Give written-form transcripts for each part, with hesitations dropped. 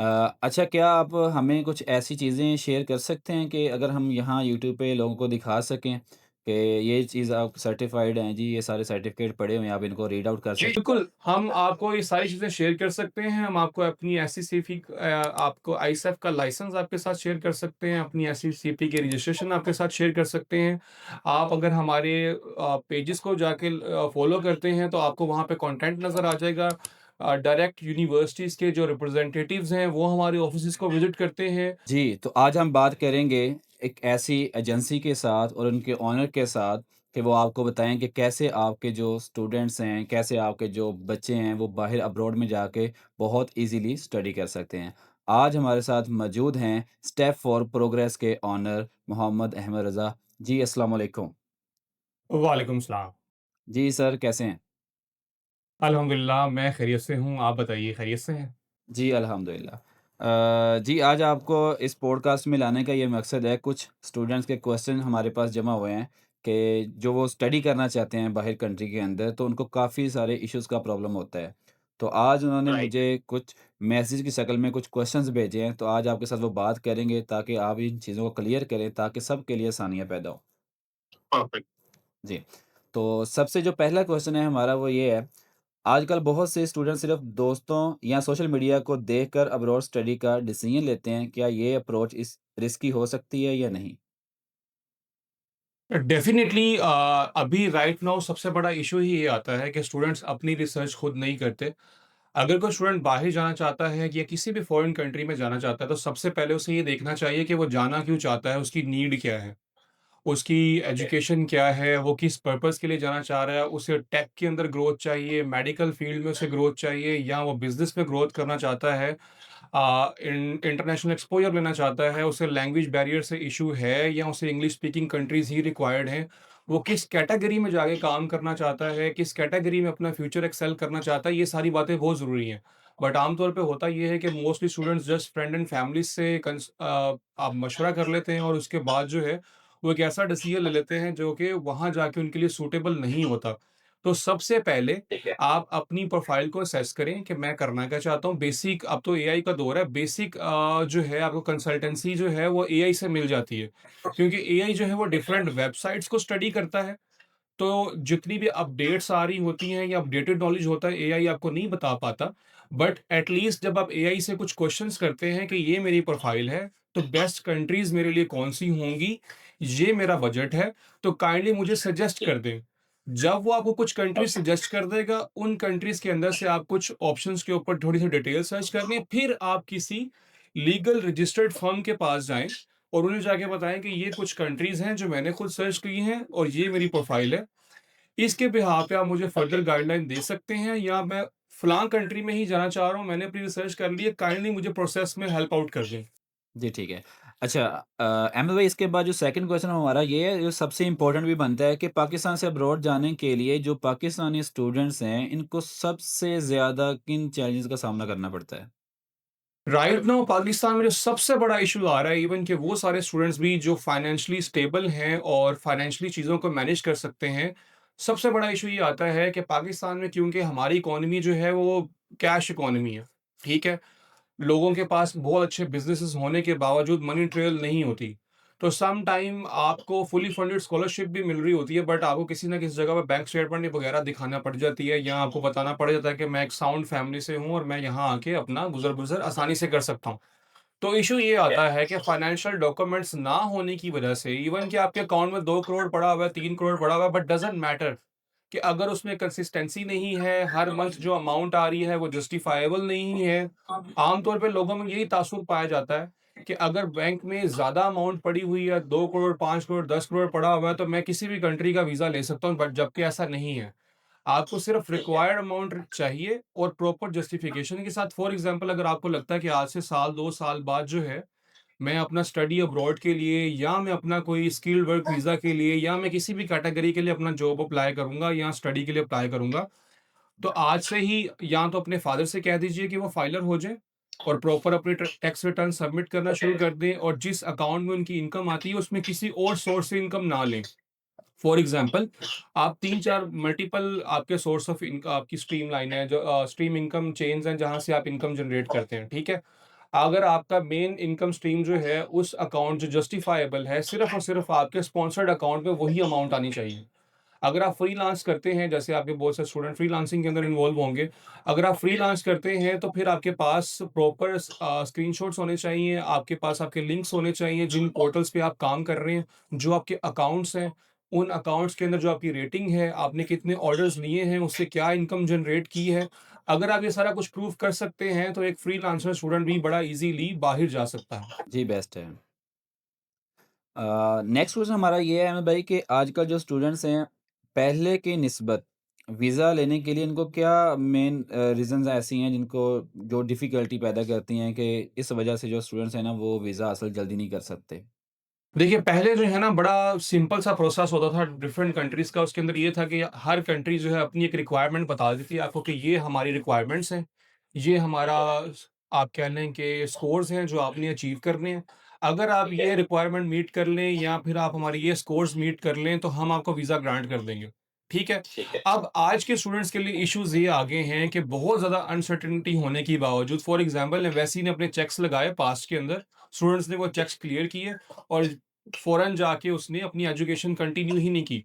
अच्छा, क्या आप हमें कुछ ऐसी चीज़ें शेयर कर सकते हैं कि अगर हम यहाँ यूट्यूब पे लोगों को दिखा सकें कि ये चीज़ आप सर्टिफ़ाइड हैं जी, ये सारे सर्टिफ़िकेट पड़े हुए हैं, आप इनको रीड आउट कर जी, सकें? बिल्कुल, हम आपको ये सारी चीज़ें शेयर कर सकते हैं। हम आपको अपनी एससीसीपी आपको आईसेफ का लाइसेंस आपके साथ शेयर कर सकते हैं, अपनी एससीसीपी की रजिस्ट्रेशन आपके साथ शेयर कर सकते हैं। आप अगर हमारे पेजेज़ को जाके फ़ॉलो करते हैं, तो आपको वहाँ पे कंटेंट नज़र आ जाएगा। डायरेक्ट यूनिवर्सिटीज़ के जो रिप्रेजेंटेटिव्स हैं, वो हमारे ऑफ़िसेज़ को विज़िट करते हैं। जी, तो आज हम बात करेंगे एक ऐसी एजेंसी के साथ और उनके ओनर के साथ कि वो आपको बताएँ कि कैसे आपके जो स्टूडेंट्स हैं, कैसे आपके जो बच्चे हैं, वो बाहर अब्रॉड में जाके बहुत ईज़िली स्टडी कर सकते हैं। आज हमारे साथ मौजूद हैं स्टेप फॉर प्रोग्रेस के ओनर मोहम्मद अहमद रज़ा। जी, अस्सलाम वालेकुम। वालेकुम सलाम। जी सर, कैसे हैं? अल्हम्दुलिल्लाह, मैं खैरियत से हूँ, आप बताइए खैरियत से हैं? जी, अल्हम्दुलिल्लाह। जी, आज आपको इस पॉडकास्ट में लाने का ये मकसद है, कुछ स्टूडेंट्स के क्वेश्चन हमारे पास जमा हुए हैं कि जो वो स्टडी करना चाहते हैं बाहर कंट्री के अंदर, तो उनको काफ़ी सारे इश्यूज़ का प्रॉब्लम होता है। तो आज उन्होंने राइट। मुझे कुछ मैसेज की शक्ल में कुछ क्वेश्चंस भेजे हैं, तो आज आपके साथ वो बात करेंगे ताकि आप इन चीज़ों को क्लियर करें, ताकि सबके लिए आसानियाँ पैदा हों। परफेक्ट। जी, तो सबसे जो पहला क्वेश्चन है हमारा वो ये है, आजकल बहुत से स्टूडेंट सिर्फ दोस्तों या सोशल मीडिया को देखकर अब्रॉड स्टडी का डिसीजन लेते हैं। क्या ये अप्रोच इस रिस्की हो सकती है या नहीं? डेफ़िनेटली अभी राइट नाउ सबसे बड़ा इश्यू ही ये आता है कि स्टूडेंट्स अपनी रिसर्च खुद नहीं करते। अगर कोई स्टूडेंट बाहर जाना चाहता है या किसी भी फ़ॉरेन कंट्री में जाना चाहता है, तो सबसे पहले उसे ये देखना चाहिए कि वो जाना क्यों चाहता है, उसकी नीड क्या है? उसकी एजुकेशन क्या है, वो किस पर्पज़ के लिए जाना चाह रहा है, उसे टेक के अंदर ग्रोथ चाहिए, मेडिकल फ़ील्ड में उसे ग्रोथ चाहिए या वो बिज़नेस में ग्रोथ करना चाहता है, इंटरनेशनल एक्सपोज़र लेना चाहता है, उसे लैंग्वेज बैरियर से इश्यू है या उसे इंग्लिश स्पीकिंग कंट्रीज़ ही रिक्वायर्ड हैं। वो किस कैटेगरी में जाके काम करना चाहता है, किस कैटेगरी में अपना फ्यूचर एक्सेल करना चाहता है, ये सारी बातें बहुत ज़रूरी हैं। बट आमतौर पे होता ये है कि mostly students just friend and family से आप मशवरा कर लेते हैं और उसके बाद जो है वो एक ऐसा डिसीजन ले लेते हैं जो कि वहाँ जाके उनके लिए सूटेबल नहीं होता। तो सबसे पहले आप अपनी प्रोफ़ाइल को असेस करें कि मैं करना क्या चाहता हूँ। बेसिक अब तो एआई का दौर है, बेसिक जो है आपको कंसल्टेंसी जो है वो एआई से मिल जाती है। क्योंकि एआई जो है वो डिफरेंट वेबसाइट्स को स्टडी करता है। तो जितनी भी अपडेट्स आ रही होती हैं या अपडेटेड नॉलेज होता है, एआई आपको नहीं बता पाता। बट एट लीस्ट जब आप एआई से कुछ क्वेश्चंस करते हैं कि ये मेरी प्रोफाइल है, तो बेस्ट कंट्रीज़ मेरे लिए कौन-सी होंगी, ये मेरा बजट है, तो काइंडली मुझे सजेस्ट कर दें। जब वो आपको कुछ कंट्रीज़ सजेस्ट कर देगा, उन कंट्रीज़ के अंदर से आप कुछ ऑप्शंस के ऊपर थोड़ी-सी डिटेल सर्च कर लें, फिर आप किसी लीगल रजिस्टर्ड फर्म के पास जाएँ और उन्हें जाके बताएँ कि ये कुछ कंट्रीज़ हैं जो मैंने खुद सर्च की हैं और ये मेरी प्रोफाइल है। इसके बिहाफ़ पे आप मुझे फर्दर गाइडलाइन दे सकते हैं या मैं फलाँ कंट्री में ही जाना चाह रहा हूँ, मैंने अपनी रिसर्च कर ली है, काइंडली मुझे प्रोसेस में हेल्प आउट कर दें। जी, ठीक है। अच्छा, अहमद भाई, इसके बाद जो सेकंड क्वेश्चन हमारा ये है, जो सबसे इम्पोर्टेंट भी बनता है कि पाकिस्तान से अब्रॉड जाने के लिए जो पाकिस्तानी स्टूडेंट्स हैं, इनको सबसे ज़्यादा किन चैलेंजेस का सामना करना पड़ता है? राइट नाउ पाकिस्तान में जो सबसे बड़ा इश्यू आ रहा है इवन कि वो सारे स्टूडेंट्स भी जो फाइनेंशियली स्टेबल हैं और फाइनेंशियली चीज़ों को मैनेज कर सकते हैं, सबसे बड़ा इश्यू ये आता है कि पाकिस्तान में क्योंकि हमारी इकोनॉमी जो है वो कैश इकोनॉमी है, ठीक है? लोगों के पास बहुत अच्छे बिज़नेसेस होने के बावजूद मनी ट्रेल नहीं होती। तो सम टाइम आपको फुली फंडेड स्कॉलरशिप भी मिल रही होती है, बट आपको किसी न किसी जगह पे बैंक स्टेटमेंट वगैरह दिखाना पड़ जाती है या आपको बताना पड़ जाता है कि मैं एक साउंड फैमिली से हूँ और मैं यहाँ आके अपना गुज़र-बसर आसानी से कर सकता हूँ। तो इश्यू ये आता है कि फाइनेंशियल डॉक्यूमेंट्स ना होने की वजह से इवन कि आपके अकाउंट में 2 करोड़ पड़ा हुआ है, 3 करोड़ पड़ा हुआ है, बट डज़न्ट मैटर कि अगर उसमें कंसिस्टेंसी नहीं है, हर मंथ जो अमाउंट आ रही है वो जस्टिफाएबल नहीं है। आमतौर पे लोगों में यही तासुर पाया जाता है कि अगर बैंक में ज़्यादा अमाउंट पड़ी हुई है, 2 करोड़, 5 करोड़, 10 करोड़ पड़ा हुआ है, तो मैं किसी भी कंट्री का वीज़ा ले सकता हूँ, बट जबकि ऐसा नहीं है। आपको सिर्फ रिक्वायर्ड अमाउंट चाहिए और प्रॉपर जस्टिफिकेशन के साथ। फॉर एग्जांपल अगर आपको लगता है कि आज से साल 2 साल बाद जो है, मैं अपना स्टडी अब्रॉड के लिए या मैं अपना कोई स्किल्ड वर्क वीज़ा के लिए या मैं किसी भी कैटेगरी के लिए अपना जॉब अप्लाई करूँगा या स्टडी के लिए अप्लाई करूँगा, तो आज से ही या तो अपने फादर से कह दीजिए कि वो फाइलर हो जाएँ और प्रॉपर अपनी टैक्स रिटर्न सबमिट करना शुरू कर दें और जिस अकाउंट में उनकी इनकम आती है, उसमें किसी और सोर्स से इनकम ना लें। फॉर एग्जाम्पल आप 3-4 मल्टीपल आपके सोर्स ऑफ इनक आपकी स्ट्रीम लाइन है जो स्ट्रीम इनकम चेन्स हैं जहाँ से आप इनकम जनरेट करते हैं, ठीक है? अगर आपका मेन इनकम स्ट्रीम जो है, उस अकाउंट जो जस्टिफाएबल है, सिर्फ़ और सिर्फ़ आपके स्पॉन्सर्ड अकाउंट में वही अमाउंट आनी चाहिए। अगर आप फ्रीलांस करते हैं, जैसे आपके बहुत से स्टूडेंट फ्रीलांसिंग के अंदर इन्वॉल्व होंगे। अगर आप फ्रीलांस करते हैं, तो फिर आपके पास प्रॉपर स्क्रीनशॉट्स होने चाहिए, आपके पास आपके लिंक्स होने चाहिए, जिन पोर्टल्स पे आप काम कर रहे हैं, जो आपके अकाउंट्स हैं, उन अकाउंट्स के अंदर जो आपकी रेटिंग है, आपने कितने ऑर्डर्स लिए हैं, उससे क्या इनकम जनरेट की है। अगर आप ये सारा कुछ प्रूव कर सकते हैं, तो एक फ्रीलांसर स्टूडेंट भी बड़ा ईज़िली बाहर जा सकता है। जी, बेस्ट है। नेक्स्ट क्वेश्चन हमारा ये है अहमद भाई कि आजकल जो स्टूडेंट्स हैं, पहले की निस्बत वीज़ा लेने के लिए इनको क्या मेन रीज़न्स ऐसी हैं जिनको जो डिफ़िकल्टी पैदा करती हैं कि इस वजह से जो स्टूडेंट्स हैं ना, वो वीज़ा हासिल जल्दी नहीं कर सकते? देखिए, पहले जो है ना बड़ा सिंपल सा प्रोसेस होता था डिफरेंट कंट्रीज़ का। उसके अंदर ये था कि हर कंट्री जो है अपनी एक रिक्वायरमेंट बता देती है आपको कि ये हमारी रिक्वायरमेंट्स हैं, ये हमारा आप कह लें कि स्कोर्स हैं जो आपने अचीव करने हैं। अगर आप ये रिक्वायरमेंट मीट कर लें या फिर आप हमारे ये स्कोर्स मीट कर लें, तो हम आपको वीज़ा ग्रांट कर देंगे। ठीक है? अब आज के स्टूडेंट्स के लिए इश्यूज़ ये आ गए हैं कि बहुत ज़्यादा अनसर्टेनिटी होने की बावजूद, फॉर एग्ज़ाम्पल एम्बेसी ने अपने चेक्स लगाए पास्ट के अंदर, स्टूडेंट्स ने वो चेक्स क्लियर किए और फ़ौरन जाके उसने अपनी एजुकेशन कंटिन्यू ही नहीं की,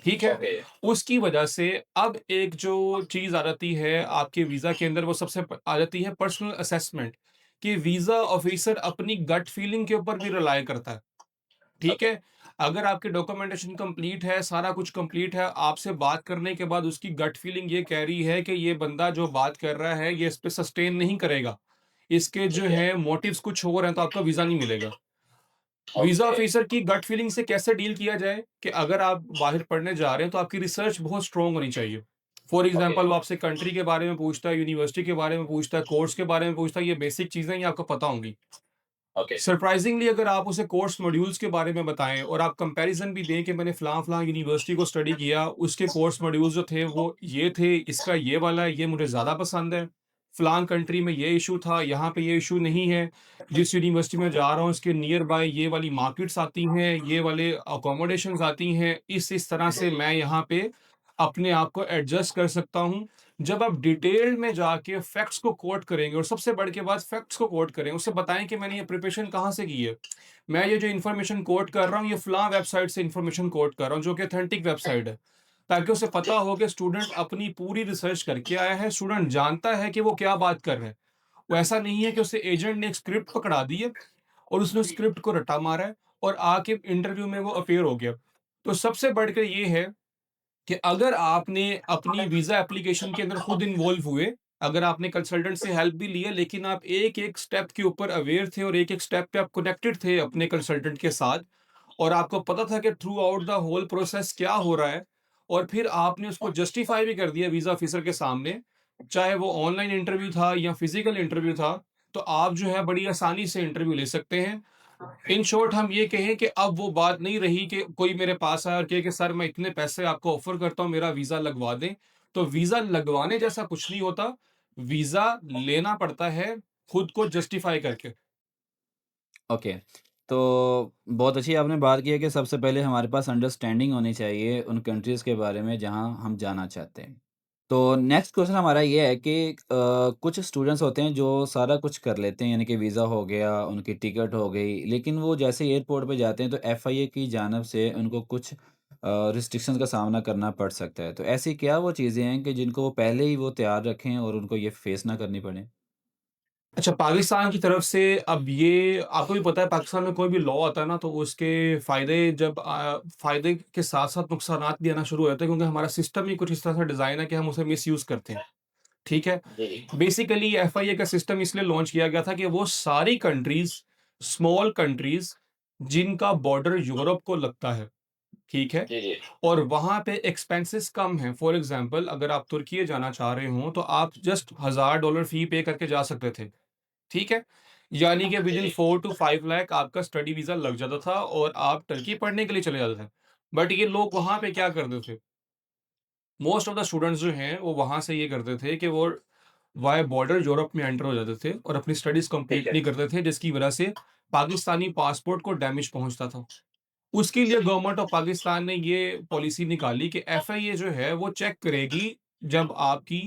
ठीक है? उसकी वजह से अब एक जो चीज़ आ जाती है आपके वीज़ा के अंदर, वो सबसे आ जाती है पर्सनल असेसमेंट, कि वीज़ा ऑफ़िसर अपनी गट फीलिंग के ऊपर भी रिलाय करता है, ठीक है? अगर आपकी डॉक्यूमेंटेशन कंप्लीट है, सारा कुछ कंप्लीट है, आपसे बात करने के बाद उसकी गट फीलिंग ये कह रही है कि ये बंदा जो बात कर रहा है, ये इस पे सस्टेन नहीं करेगा, इसके जो है मोटिव्स कुछ और हैं, तो आपका वीज़ा नहीं मिलेगा। वीज़ा ऑफिसर की गट फीलिंग से कैसे डील किया जाए कि अगर आप बाहर पढ़ने जा रहे हैं, तो आपकी रिसर्च बहुत स्ट्रांग होनी चाहिए। फॉर एग्ज़ाम्पल वो आपसे कंट्री के बारे में पूछता है, यूनिवर्सिटी के बारे में पूछता है, कोर्स के बारे में पूछता है, ये बेसिक चीज़ें ये आपको पता होंगी। सरप्राइज़िंगली अगर आप उसे कोर्स मॉड्यूल्स के बारे में बताएँ और आप कंपैरिज़न भी दें कि मैंने फलाँ-फलाँ यूनिवर्सिटी को स्टडी किया, उसके कोर्स मॉड्यूल्स जो थे वो ये थे, इसका ये वाला है, ये मुझे ज़्यादा पसंद है। फलाँ कंट्री में ये इश्यू था, यहाँ पे ये इश्यू नहीं है। जिस यूनिवर्सिटी में जा रहा हूँ इसके नियर बाय ये वाली मार्केट्स आती हैं, ये वाले अकोमोडेशंस आती हैं, इस तरह से मैं यहाँ पे अपने आप को एडजस्ट कर सकता हूँ। जब आप डिटेल में जाके फैक्ट्स को कोट करेंगे और सबसे बढ़ के बात फैक्ट्स को कोट करें, उसे बताएँ कि मैंने ये प्रिपरेशन कहाँ से की है। मैं ये जो इन्फॉर्मेशन कोट कर रहा हूँ, ये फलाँ वेबसाइट से इन्फॉर्मेशन कोट कर रहा हूँ, जो कि ऑथेंटिक वेबसाइट है। ताकि उसे पता हो कि स्टूडेंट अपनी पूरी रिसर्च करके आया है, स्टूडेंट जानता है कि वो क्या बात कर रहा है। वो ऐसा नहीं है कि उसे एजेंट ने एक स्क्रिप्ट पकड़ा दी है और उसने उस स्क्रिप्ट को रटा मारा है और आके इंटरव्यू में वो अपीयर हो गया। तो सबसे बढ़कर ये है कि अगर आपने अपनी वीज़ा एप्लीकेशन के अंदर खुद इन्वॉल्व हुए, अगर आपने कंसल्टेंट से हेल्प भी ली है, लेकिन आप एक-एक स्टेप के ऊपर अवेयर थे और एक-एक स्टेप पे आप कनेक्टेड थे अपने कंसल्टेंट के साथ और आपको पता था कि throughout the whole process क्या हो रहा है और फिर आपने उसको जस्टिफाई भी कर दिया वीज़ा ऑफिसर के सामने, चाहे वो ऑनलाइन इंटरव्यू था या फिज़िकल इंटरव्यू था, तो आप जो है बड़ी आसानी से इंटरव्यू ले सकते हैं। इन शॉर्ट हम ये कहें कि अब वो बात नहीं रही कि कोई मेरे पास आए और कहे कि सर मैं इतने पैसे आपको ऑफ़र करता हूँ, मेरा वीज़ा लगवा दें। तो वीज़ा लगवाने जैसा कुछ नहीं होता, वीज़ा लेना पड़ता है खुद को जस्टिफ़ाई करके। ओके। तो बहुत अच्छी आपने बात की है कि सबसे पहले हमारे पास अंडरस्टैंडिंग होनी चाहिए उन कंट्रीज़ के बारे में जहाँ हम जाना चाहते हैं। तो नेक्स्ट क्वेश्चन हमारा ये है कि कुछ स्टूडेंट्स होते हैं जो सारा कुछ कर लेते हैं यानी कि वीज़ा हो गया, उनकी टिकट हो गई, लेकिन वो जैसे एयरपोर्ट पे जाते हैं तो एफआईए की जानिब से उनको कुछ रिस्ट्रिक्शंस का सामना करना पड़ सकता है। तो ऐसी क्या वो चीज़ें हैं कि जिनको वो पहले ही वो तैयार रखें और उनको ये फेस ना करनी पड़े? अच्छा, पाकिस्तान की तरफ से अब ये आपको भी पता है पाकिस्तान में कोई भी लॉ आता है ना तो उसके फ़ायदे के साथ-साथ नुकसानात भी आना शुरू हो जाते हैं क्योंकि हमारा सिस्टम ही कुछ इस तरह से डिज़ाइन है कि हम उसे मिसयूज़ करते हैं। ठीक है? बेसिकली एफआईए का सिस्टम इसलिए लॉन्च किया गया था कि वो सारी कंट्रीज़, स्मॉल कंट्रीज़ जिनका बॉर्डर यूरोप को लगता है, ठीक है? और वहाँ पे एक्सपेंसेस कम हैं। फॉर एग्ज़ाम्पल अगर आप तुर्की जाना चाह रहे हों, तो आप जस्ट $1000 फ़ी पे करके जा सकते थे, ठीक है? यानी कि विदिन 4 टू 5 लाख आपका स्टडी वीज़ा लग जाता था और आप टर्की पढ़ने के लिए चले जाते थे। बट ये लोग वहाँ पे क्या करते थे? मोस्ट ऑफ द स्टूडेंट्स जो हैं, वो वहाँ से ये करते थे कि वो वाया बॉर्डर यूरोप में एंटर हो जाते थे और अपनी स्टडीज़ कंप्लीट नहीं करते थे, जिसकी वजह से पाकिस्तानी पासपोर्ट को डैमेज पहुँचता था। उसके लिए गवर्नमेंट ऑफ पाकिस्तान ने ये पॉलिसी निकाली कि एफआईए जो है, वो चेक करेगी जब आपकी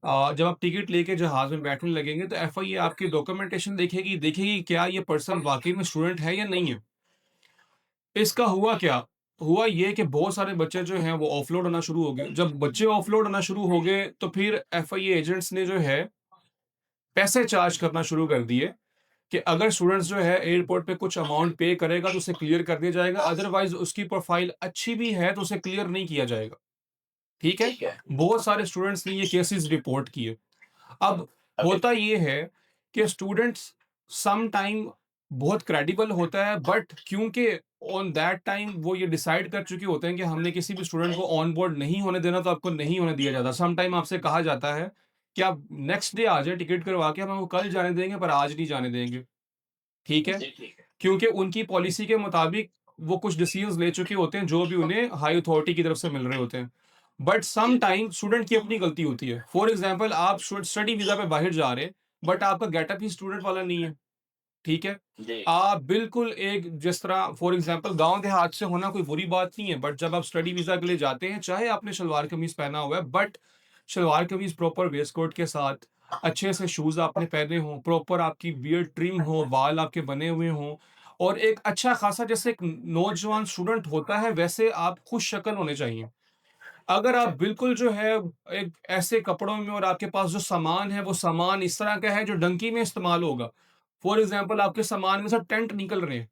जब आप टिकट लेके जहाज़ में बैठने लगेंगे तो एफआईए आपकी डॉक्यूमेंटेशन देखेगी, देखेगी क्या ये पर्सन वाक़ई में स्टूडेंट है या नहीं है। इसका हुआ क्या? हुआ ये कि बहुत सारे बच्चे जो हैं वो ऑफलोड होना शुरू हो गए। जब बच्चे ऑफलोड होना शुरू हो गए तो फिर एफआईए एजेंट्स ने जो है पैसे चार्ज करना शुरू कर दिए कि अगर स्टूडेंट्स जो है एयरपोर्ट पे कुछ अमाउंट पे करेगा तो उसे क्लियर कर दिया जाएगा, अदरवाइज़ उसकी प्रोफ़ाइल अच्छी भी है तो उसे क्लियर नहीं किया जाएगा। ठीक है? ठीक है। बहुत सारे स्टूडेंट्स ने ये केसेस रिपोर्ट किए। अब अभी होता ये है कि स्टूडेंट्स सम टाइम बहुत क्रेडिबल होता है, बट क्योंकि ऑन दैट टाइम वो ये डिसाइड कर चुके होते हैं कि हमने किसी भी स्टूडेंट को ऑन बोर्ड नहीं होने देना, तो आपको नहीं होने दिया जाता। सम टाइम आपसे कहा जाता है कि आप नेक्स्ट डे आ जाएँ टिकट करवा के, हम आपको कल जाने देंगे पर आज नहीं जाने देंगे। ठीक है? जी, ठीक है। क्योंकि उनकी पॉलिसी के मुताबिक वो कुछ डिसीजंस ले चुके होते हैं जो भी उन्हें हाई अथॉरिटी की तरफ से मिल रहे होते हैं। बट सम जी, टाइम स्टूडेंट की अपनी गलती होती है। फॉर एग्जांपल आप स्टडी वीज़ा पे बाहर जा रहे हैं, बट आपका गेटअप ही स्टूडेंट वाला नहीं है। ठीक है? जी, आप बिल्कुल एक जिस तरह फॉर एग्जांपल गाँव देहात से होना कोई बुरी बात नहीं है, बट जब आप स्टडी वीज़ा के लिए जाते हैं, चाहे आपने शलवार कमीज़ पहना हुआ है, but salwar kameez proper waste coat के साथ, अच्छे से शूज़ आपने पहने हों, प्रॉपर आपकी बियर्ड ट्रिम हो, बाल आपके बने हुए हों और एक अच्छा खासा जैसे एक नौजवान स्टूडेंट होता है, वैसे आप खुश शक्ल होने चाहिए। अगर आप बिल्कुल जो है एक ऐसे कपड़ों में और आपके पास जो सामान है, वो सामान इस तरह का है जो डंकी में इस्तेमाल होगा। फॉर एग्ज़ाम्पल आपके सामान में से टेंट निकल रहे हैं,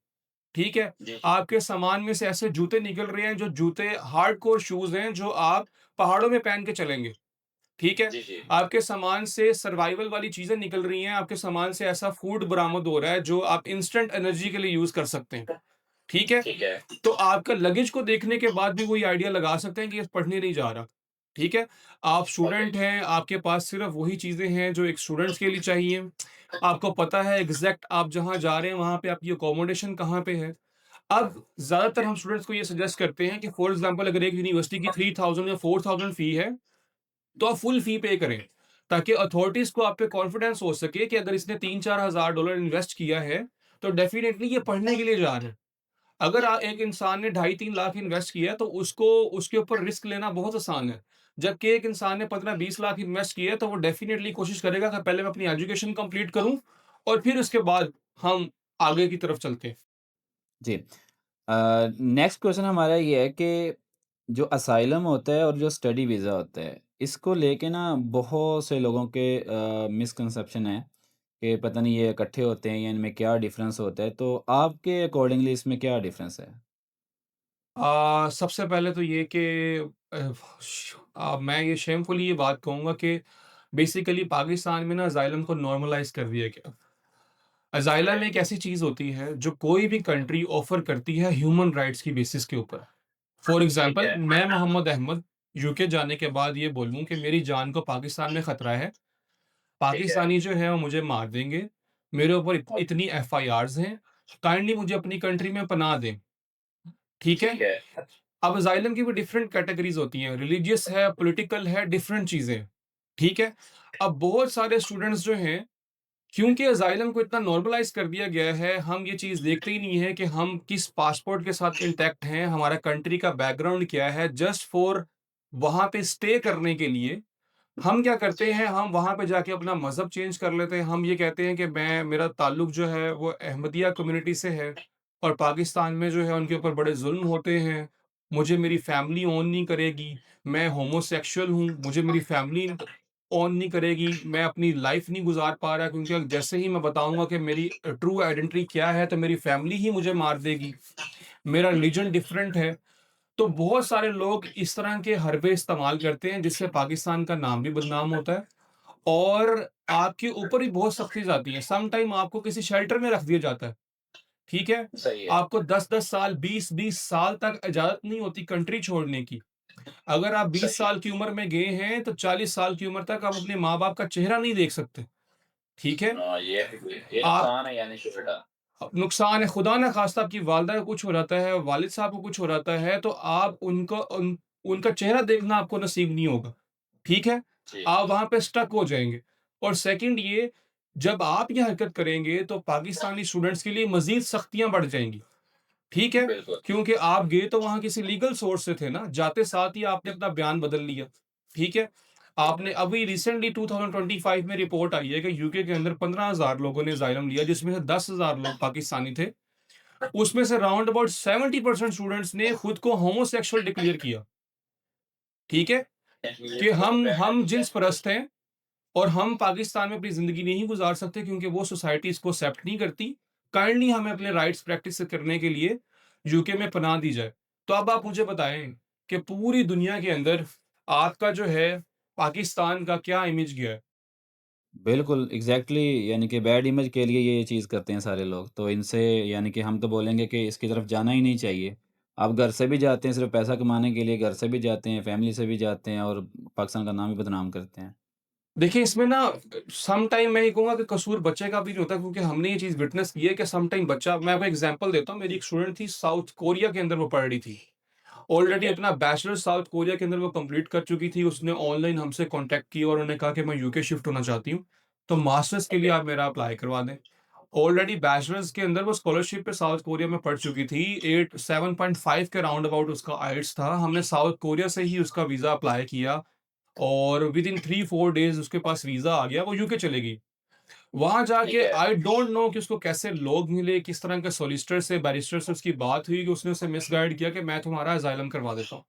ठीक है? जी, जी, आपके सामान में से ऐसे जूते निकल रहे हैं जो जूते हार्डकोर शूज़ हैं जो आप पहाड़ों में पहन के चलेंगे, ठीक है? जी, जी, आपके सामान से सर्वाइवल वाली चीज़ें निकल रही हैं, आपके सामान से ऐसा फूड बरामद हो रहा है जो आप इंस्टेंट एनर्जी के लिए यूज़ कर सकते हैं, ठीक है? ठीक है। तो आपका लगेज को देखने के बाद भी वही आइडिया लगा सकते हैं कि ये पढ़ने नहीं जा रहा, ठीक है? आप ओके, स्टूडेंट हैं, आपके पास सिर्फ़ वही चीज़ें हैं जो एक स्टूडेंट्स के लिए चाहिए। आपको पता है एग्ज़ैक्ट आप जहाँ जा रहे हैं वहाँ पे आपकी अकोमोडेशन कहाँ पे है। अब ज़्यादातर हम स्टूडेंट्स को ये सजेस्ट करते हैं कि फॉर एग्ज़ाम्पल अगर एक यूनिवर्सिटी की 3000 या 4000 फ़ी है, तो आप फुल फ़ी पे करें, ताकि अथॉरिटीज़ को आप पे कॉन्फिडेंस हो सके कि अगर इसने 3-4 हज़ार डॉलर इन्वेस्ट किया है, तो डेफ़िनिटली ये पढ़ने के लिए जा रहा है। अगर एक इंसान ने ढाई 3 लाख इन्वेस्ट किया है, तो उसको उसके ऊपर रिस्क लेना बहुत आसान है। जबकि एक इंसान ने 15-20 लाख इन्वेस्ट किया है, तो वो डेफ़िनिटली कोशिश करेगा कि पहले मैं अपनी एजुकेशन कंप्लीट करूँ और फिर उसके बाद हम आगे की तरफ चलते हैं। जी। नेक्स्ट क्वेश्चन हमारा ये है कि जो असाइलम होता है और जो स्टडी वीज़ा होता है, इसको लेके ना बहुत से लोगों के मिसकंसेप्शन है कि पता नहीं ये इकट्ठे होते हैं या इनमें क्या डिफ़रेंस होता है, तो आपके अकॉर्डिंगली इसमें क्या डिफ़रेंस है? सबसे पहले तो ये कि मैं ये शेमफुली ये बात कहूँगा कि बेसिकली पाकिस्तान में ना असाइलम को नॉर्मलाइज़ कर दिया गया। असाइलम एक ऐसी चीज़ होती है जो कोई भी कंट्री ऑफ़र करती है ह्यूमन राइट्स की बेसिस के ऊपर। फॉर ठीक एग्ज़ाम्पल है। मैं मोहम्मद अहमद यूके जाने के बाद ये बोलूँ कि मेरी जान को पाकिस्तान में खतरा है। ठीक है। पाकिस्तानी जो है वो मुझे मार देंगे। मेरे ऊपर इतनी एफआईआर्स हैं। काइंडली मुझे अपनी कंट्री में पनाह दें। ठीक है? ठीक है। अब असाइलम की भी डिफरेंट कैटेगरीज़ होती हैं। रिलिजियस है, पॉलिटिकल है, डिफरेंट चीज़ें। ठीक है? अब बहुत सारे स्टूडेंट्स जो हैं, क्योंकि असाइलम को इतना नॉर्मलाइज़ कर दिया गया है, हम ये चीज़ देखते ही नहीं है कि हम किस पासपोर्ट के साथ इंटैक्ट हैं, हमारा कंट्री का बैकग्राउंड क्या है, जस्ट फॉर वहाँ पे स्टे करने के लिए हम क्या करते हैं, हम वहाँ पे जाके अपना मज़हब चेंज कर लेते हैं। हम ये कहते हैं कि मैं मेरा ताल्लुक जो है वो अहमदिया कम्युनिटी से है और पाकिस्तान में जो है उनके ऊपर बड़े ज़ुल्म होते हैं। मुझे मेरी फैमिली ओन नहीं करेगी, मैं होमोसेक्सुअल हूँ, मुझे मेरी फैमिली ओन नहीं करेगी, मैं अपनी लाइफ़ नहीं गुज़ार पा रहा क्योंकि जैसे ही मैं बताऊँगा कि मेरी ट्रू आइडेंटिटी क्या है, तो मेरी फैमिली ही मुझे मार देगी। मेरा रिलीजन डिफरेंट है। तो बहुत सारे लोग इस तरह के हरबे इस्तेमाल करते हैं जिससे पाकिस्तान का नाम भी बदनाम होता है और आपके ऊपर भी बहुत सख्ती आती है। सम टाइम आपको किसी शेल्टर में रख दिया जाता है, ठीक है? सही है। आपको 10-10 साल, 20-20 साल तक इजाज़त नहीं होती कंट्री छोड़ने की। अगर आप 20 सही है। साल की उम्र में गए हैं, तो 40 साल की उम्र तक आप अपने माँ-बाप का चेहरा नहीं देख सकते, ठीक है? ये आप नुकसान है यानी शुगर नुकसान है, खुदा ना ख़ास्ता आपकी वालिदा को कुछ हो जाता है, वालिद साहब को कुछ हो जाता है, तो आप उनको उनका चेहरा देखना आपको नसीब नहीं होगा, ठीक है? जी, आप वहाँ पे स्टक हो जाएँगे और सेकंड ये, जब आप ये हरकत करेंगे, तो पाकिस्तानी स्टूडेंट्स के लिए मज़ीद सख्तियाँ बढ़ जाएँगी, ठीक है? बिल्कुल। क्योंकि आप गए तो वहाँ किसी लीगल सोर्स से थे ना, जाते साथ ही आपने अपना बयान बदल लिया, ठीक है? आपने अभी रिसेंटली 2025 में रिपोर्ट आई है कि यूके के अंदर 15,000 लोगों ने असाइलम लिया, जिसमें से 10,000 लोग पाकिस्तानी थे। उसमें से राउंड अबाउट 70% स्टूडेंट्स ने खुद को होमोसेक्सुअल डिक्लेयर किया, ठीक है? कि हम जिन्स परस्त हैं और हम पाकिस्तान में अपनी ज़िंदगी नहीं गुज़ार सकते क्योंकि वो सोसाइटी इसको एक्सेप्ट नहीं करती। काइंडली हमें अपने राइट्स प्रैक्टिस करने के लिए यूके में पनाह दी जाए। तो अब आप मुझे बताएँ कि पूरी दुनिया के अंदर आपका जो है पाकिस्तान का क्या इमेज गया है? बिल्कुल, एग्ज़ैक्टली यानी कि बैड इमेज के लिए ये चीज़ करते हैं सारे लोग। तो इनसे यानी कि हम तो बोलेंगे कि इसकी तरफ जाना ही नहीं चाहिए। आप घर से भी जाते हैं सिर्फ़ पैसा कमाने के लिए, घर से भी जाते हैं, फैमिली से भी जाते हैं और पाकिस्तान का नाम भी बदनाम करते हैं। देखिए, इसमें ना सम टाइम मैं ये कहूँगा कि कसूर बच्चे का भी नहीं होता क्योंकि हमने ये चीज़ विटनेस की है कि सम टाइम बच्चा मैं आपको एग्ज़ाम्पल देता हूँ, मेरी एक स्टूडेंट थी साउथ कोरिया के अंदर वो पढ़ रही थी। ऑलरेडी अपना बैचलर साउथ कोरिया के अंदर वो कंप्लीट कर चुकी थी। उसने ऑनलाइन हमसे कॉन्टैक्ट किया और उन्होंने कहा कि मैं यूके शिफ्ट होना चाहती हूँ, तो मास्टर्स के लिए आप मेरा अप्लाई करवा दें। ऑलरेडी बैचलर्स के अंदर वो स्कॉलरशिप पे साउथ कोरिया में पढ़ चुकी थी। 8 7.5 के राउंड अबाउट उसका आईएलटीएस था। हमने साउथ कोरिया से ही उसका वीज़ा अप्लाई किया और विदिन 3-4 डेज़ उसके पास वीज़ा आ गया, वो यूके चली गई। वहाँ जाके आई डोंट नो कि उसको कैसे लोग मिले, किस तरह के सॉलिसिटर से, बैरिस्टर से उसकी बात हुई कि उसने उसे मिसगाइड किया कि मैं तुम्हारा असाइलम करवा देता हूँ।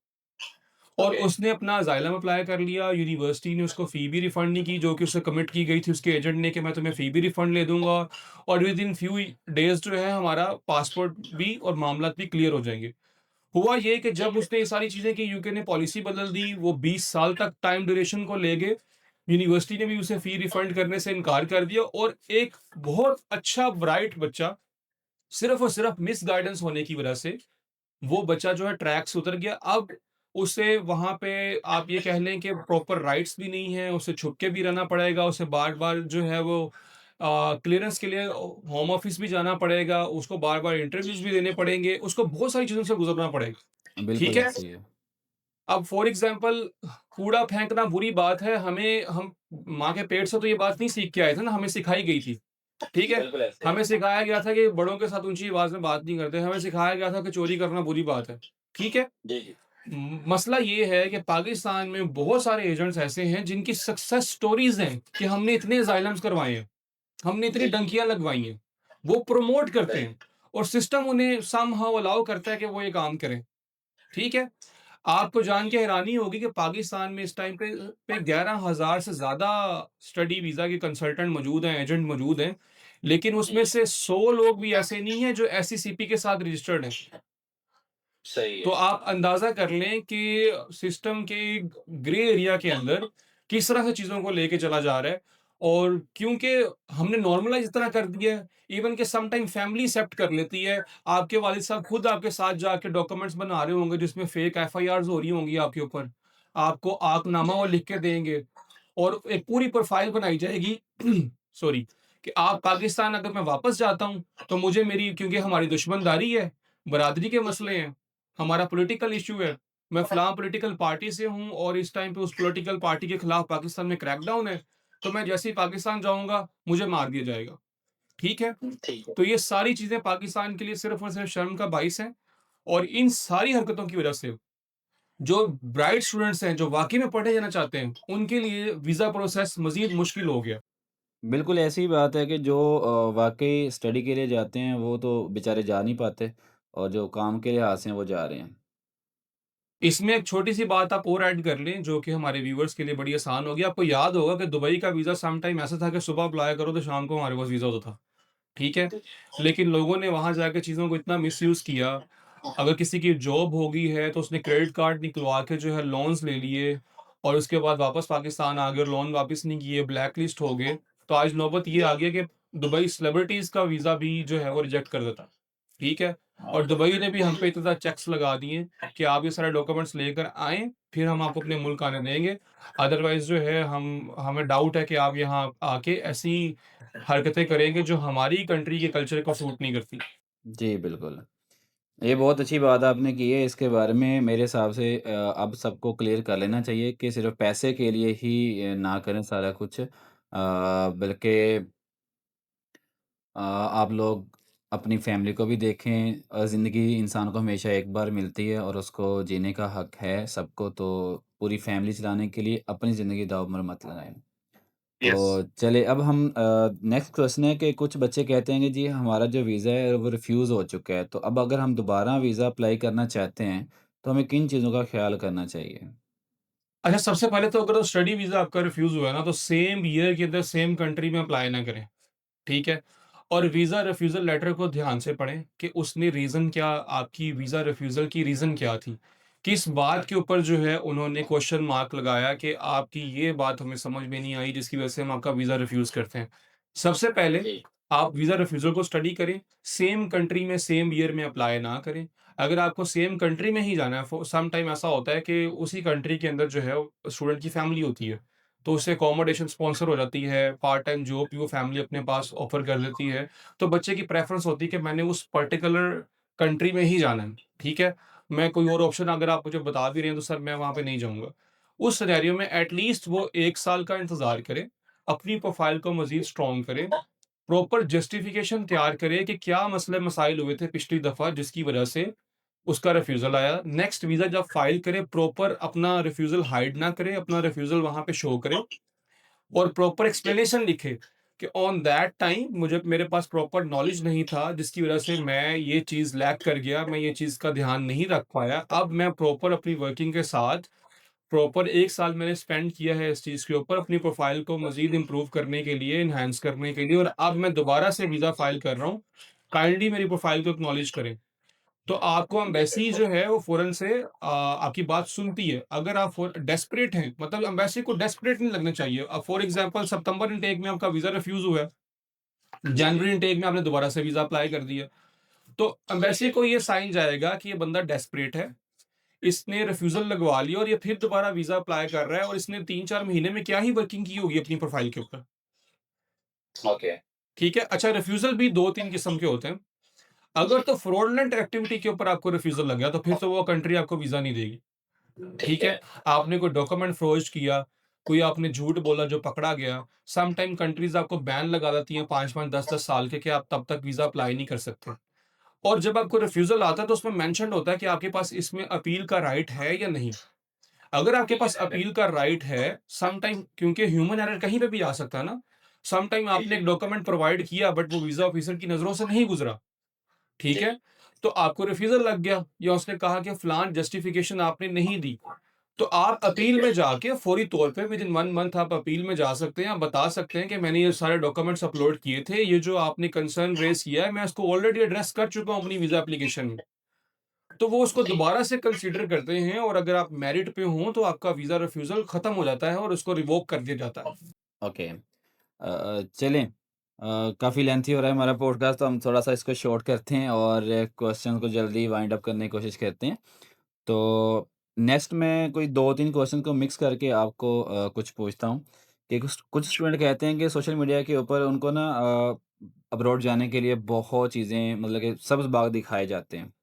और उसने अपना असाइलम अप्लाई कर लिया, यूनिवर्सिटी ने उसको फ़ी भी रिफंड नहीं की, जो कि उससे कमिट की गई थी उसके एजेंट ने कि मैं तुम्हें फ़ी भी रिफंड ले दूँगा और विद इन फ्यू डेज़ जो है हमारा पासपोर्ट भी और मामलात भी क्लियर हो जाएँगे। हुआ ये कि जब उसने ये सारी चीज़ें की, यूके ने पॉलिसी बदल दी, वो 20 साल तक टाइम ड्यूरेशन को ले गए। यूनिवर्सिटी ने भी उसे फ़ी रिफंड करने से इनकार कर दिया और एक बहुत अच्छा ब्राइट बच्चा, सिर्फ़ और सिर्फ़ मिसगाइडेंस होने की वजह से वो बच्चा जो है ट्रैक से उतर गया। अब उसे वहाँ पे आप ये कह लें कि प्रॉपर राइट्स भी नहीं है, उसे छुप के भी रहना पड़ेगा, उसे बार-बार जो है वो क्लीयरेंस के लिए होम ऑफिस भी जाना पड़ेगा, उसको बार-बार इंटरव्यूज़ भी देने पड़ेंगे, उसको बहुत सारी चीज़ों से गुज़रना पड़ेगा। ठीक बिल्कुल है? ऐसे ही है। अब फॉर एग्ज़ाम्पल कूड़ा फेंकना बुरी बात है, हमें हम माँ के पेट से तो ये बात नहीं सीख के आए थे ना, हमें सिखाई गई थी। ठीक है? बिल्कुल ऐसे ही है। हमें सिखाया गया था कि बड़ों के साथ ऊँची आवाज़ में बात नहीं करते, हमें सिखाया गया था कि चोरी करना बुरी बात है। ठीक है? जी, जी। मसला ये है कि पाकिस्तान में बहुत सारे एजेंट्स ऐसे हैं जिनकी सक्सेस स्टोरीज़ हैं कि हमने इतने असाइलम्स करवाए हैं, हमने इतनी जी, डंकियाँ लगवाई हैं। वो प्रमोट करते हैं और सिस्टम उन्हें समहाउ अलाउ करता है कि वो ये काम करें। ठीक है? आपको जान के हैरानी होगी कि पाकिस्तान में इस टाइम पे 11,000 से ज़्यादा स्टडी वीज़ा के कंसल्टेंट मौजूद हैं, एजेंट मौजूद हैं। लेकिन उसमें से 100 लोग भी ऐसे नहीं हैं जो एसईसीपी के साथ रजिस्टर्ड हैं। सही तो है। आप अंदाज़ा कर लें कि सिस्टम के ग्रे एरिया के अंदर किस तरह से चीज़ों को लेके चला जा रहा है और क्योंकि हमने नॉर्मलाइज़ इतना कर दिया है, इवन कि सम टाइम फैमिली एक्सेप्ट कर लेती है। आपके वालिद साहब खुद आपके साथ जाके डॉक्यूमेंट्स बना रहे होंगे जिसमें फेक एफआईआर्स हो रही होंगी आपके ऊपर। आपको आकनामा वो लिख के देंगे और एक पूरी प्रोफ़ाइल बनाई जाएगी सॉरी कि आप पाकिस्तान अगर मैं वापस जाता हूँ, तो मुझे मेरी क्योंकि हमारी दुश्मनदारी है, बरादरी के मसले हैं, हमारा पॉलिटिकल इश्यू है, मैं फलाँ पॉलिटिकल पार्टी से हूँ और इस टाइम पे उस पॉलिटिकल पार्टी के खिलाफ पाकिस्तान में क्रैकडाउन है, तो मैं जैसे ही पाकिस्तान जाऊँगा, मुझे मार दिया जाएगा। ठीक है? ठीक है। तो ये सारी चीज़ें पाकिस्तान के लिए सिर्फ़ और सिर्फ़ शर्म का बाइस हैं और इन सारी हरकतों की वजह से जो ब्राइट स्टूडेंट्स हैं, जो वाक़ई में पढ़ने जाना चाहते हैं, उनके लिए वीज़ा प्रोसेस मज़ीद मुश्किल हो गया। बिल्कुल ऐसी ही बात है कि जो वाक़ई स्टडी के लिए जाते हैं वो तो बेचारे जा नहीं पाते और जो काम के लिहाज़ से हैं वो जा रहे हैं। इसमें एक छोटी-सी बात आप और ऐड कर लें, जो कि हमारे व्यूअर्स के लिए बड़ी आसान होगी। आपको याद होगा कि दुबई का वीज़ा सम टाइम ऐसा था कि सुबह अप्लाई करो, तो शाम को हमारे पास वीज़ा होता था। ठीक है? लेकिन लोगों ने वहाँ जाके चीज़ों को इतना मिसयूज़ किया। अगर किसी की जॉब हो गई है, तो उसने क्रेडिट कार्ड निकलवा के जो है लोन्स ले लिए और उसके बाद वापस पाकिस्तान आ गए और लोन वापस नहीं किए, ब्लैक लिस्ट हो गए। तो आज नौबत ये आ गई है कि दुबई सेलिब्रिटीज़ का वीज़ा भी जो है वो रिजेक्ट कर देता है। ठीक है? और दुबई ने भी हम पे इतने ज़्यादा चेक्स लगा दिए कि आप ये सारे डॉक्यूमेंट्स लेकर आएँ, फिर हम आपको अपने मुल्क आने देंगे। अदरवाइज़ जो है हम हमें डाउट है कि आप यहाँ आके ऐसी हरकतें करेंगे जो हमारी कंट्री के कल्चर को सूट नहीं करती। जी, बिल्कुल। ये बहुत अच्छी बात आपने की है, इसके बारे में मेरे हिसाब से अब सबको क्लियर कर लेना चाहिए कि सिर्फ़ पैसे के लिए ही ना करें सारा कुछ बल्कि आप लोग अपनी फैमिली को भी देखें ज़िंदगी इंसान को हमेशा एक बार मिलती है और उसको जीने का हक है सबको, तो पूरी फैमिली चलाने के लिए अपनी ज़िंदगी दाँव पर मत लगाएँ। यस। तो चलिए अब हम नेक्स्ट क्वेश्चन है कि कुछ बच्चे कहते हैं कि जी हमारा जो वीज़ा है वो रिफ्यूज़ हो चुका है, तो अब अगर हम दोबारा वीज़ा अप्लाई करना चाहते हैं, तो हमें किन चीज़ों का ख़्याल करना चाहिए? अच्छा, सबसे पहले तो अगर तो स्टडी वीज़ा आपका रिफ्यूज़ हुआ है ना, तो सेम ईयर के अंदर सेम कंट्री में अप्लाई ना करें, ठीक है? और वीज़ा रिफ्यूज़ल लेटर को ध्यान से पढ़ें कि उसने रीज़न क्या, आपकी वीज़ा रिफ्यूज़ल की रीज़न क्या थी? किस बात के ऊपर जो है उन्होंने क्वेश्चन मार्क लगाया कि आपकी ये बात हमें समझ में नहीं आई जिसकी वज़ह से हम आपका वीज़ा रिफ्यूज़ करते हैं। सबसे पहले जी। आप वीज़ा रिफ्यूज़ल को स्टडी करें, सेम कंट्री में सेम ईयर में अप्लाई ना करें। अगर आपको सेम कंट्री में ही जाना है, फॉर सम टाइम ऐसा होता है कि उसी कंट्री के अंदर जो है स्टूडेंट की फैमिली होती है। तो उसे अकोमोडेशन स्पॉन्सर हो जाती है, पार्ट टाइम जॉब भी वो फैमिली अपने पास ऑफ़र कर देती है। तो बच्चे की प्रेफ़रेंस होती है कि मैंने उस पर्टिकुलर कंट्री में ही जाना है, ठीक है? मैं कोई और ऑप्शन अगर आप मुझे बता भी रहे हैं तो सर मैं वहाँ पे नहीं जाऊँगा। उस सिनेरियो में एट लीस्ट वो 1 साल का इंतज़ार करें, अपनी प्रोफ़ाइल को मज़ीद स्ट्रॉन्ग करें, प्रॉपर जस्टिफ़िकेशन तैयार करें कि क्या मसले-मसाइल हुए थे पिछली दफ़ा जिसकी वज़ह से उसका रिफ्यूज़ल आया। नेक्स्ट वीज़ा जब फ़ाइल करें प्रॉपर अपना रिफ्यूज़ल हाइड ना करें, अपना रिफ्यूज़ल वहाँ पे शो करें और प्रॉपर एक्सप्लेनेशन लिखे कि ऑन दैट टाइम मुझे मेरे पास प्रॉपर नॉलेज नहीं था जिसकी वजह से मैं ये चीज़ लैक कर गया, मैं ये चीज़ का ध्यान नहीं रख पाया। अब मैं प्रॉपर अपनी वर्किंग के साथ प्रॉपर 1 साल मैंने स्पेंड किया है इस चीज़ के ऊपर अपनी प्रोफ़ाइल को मज़ीद इम्प्रूव करने के लिए, एनहांस करने के लिए और अब मैं दोबारा से वीज़ा फ़ाइल कर रहा हूँ। काइंडली मेरी प्रोफ़ाइल को एक्नॉलेज करें। तो आपको एम्बेसी जो है वो फ़ौरन से आपकी बात सुनती है। अगर आप फ़ॉर डेस्परेट हैं, मतलब एम्बेसी को डेस्परेट नहीं लगना चाहिए। अब फ़ॉर एग्ज़ाम्पल सितंबर इनटेक में आपका वीज़ा रिफ्यूज़ हुआ है, जनवरी इनटेक में आपने दोबारा से वीज़ा अप्लाई कर दिया। तो एम्बेसी को ये साइन जाएगा कि ये बंदा डेस्परेट है, इसने रिफ्यूज़ल लगवा लिया और ये फिर दोबारा वीज़ा अप्लाई कर रहा है और इसने 3-4 महीने में क्या ही वर्किंग की होगी अपनी प्रोफ़ाइल के ऊपर। ओके। ठीक है? अच्छा, रिफ्यूज़ल भी 2-3 किस्म के होते हैं। अगर तो फ्रॉडलेंट एक्टिविटी के ऊपर आपको रिफ्यूज़ल लग गया, तो फिर तो वो कंट्री आपको वीज़ा नहीं देगी। ठीक है? आपने कोई डॉक्यूमेंट फ़ॉर्ज किया, कोई आपने झूठ बोला जो पकड़ा गया, सम टाइम कंट्रीज़ आपको बैन लगा देती हैं 5-5, 10-10 साल के कि आप तब तक वीज़ा अप्लाई नहीं कर सकते। और जब आपको रिफ्यूज़ल आता है तो उसमें मेंशन्ड होता है कि आपके पास इसमें अपील का राइट है या नहीं। अगर आपके पास अपील का राइट है, सम टाइम क्योंकि ह्यूमन एरर कहीं पे भी आ सकता है ना, सम टाइम आपने एक डॉक्यूमेंट प्रोवाइड किया बट वो वीज़ा ऑफिसर की नज़रों से नहीं गुज़रा। ठीक है? तो आपको रिफ्यूज़ल लग गया या उसने कहा कि फलान जस्टिफ़िकेशन आपने नहीं दी। तो आप अपील में जाके फ़ौरी तौर पे विदिन 1 मंथ आप अपील में जा सकते हैं। आप बता सकते हैं कि मैंने ये सारे डॉक्यूमेंट्स अपलोड किए थे। ये जो आपने कंसर्न रेज़ किया है, मैं इसको ऑलरेडी एड्रेस कर चुका हूँ अपनी वीज़ा एप्लीकेशन में। तो वो उसको दोबारा से कंसीडर करते हैं और अगर आप मेरिट पे हो, तो आपका वीज़ा रिफ्यूज़ल खत्म हो जाता है और उसको रिवोक कर दिया जाता है। ओके। चलें काफ़ी लेंथी हो रहा है हमारा पॉडकास्ट, तो हम थोड़ा-सा इसको शॉर्ट करते हैं और क्वेश्चन को जल्दी वाइंड अप करने की कोशिश करते हैं। तो नेक्स्ट मैं कोई 2-3 क्वेश्चन को मिक्स करके आपको कुछ पूछता हूँ कि कुछ कुछ स्टूडेंट कहते हैं कि सोशल मीडिया के ऊपर उनको ना अब्रॉड जाने के लिए बहुत चीज़ें मतलब कि सब्ज़ बाग दिखाए जाते हैं।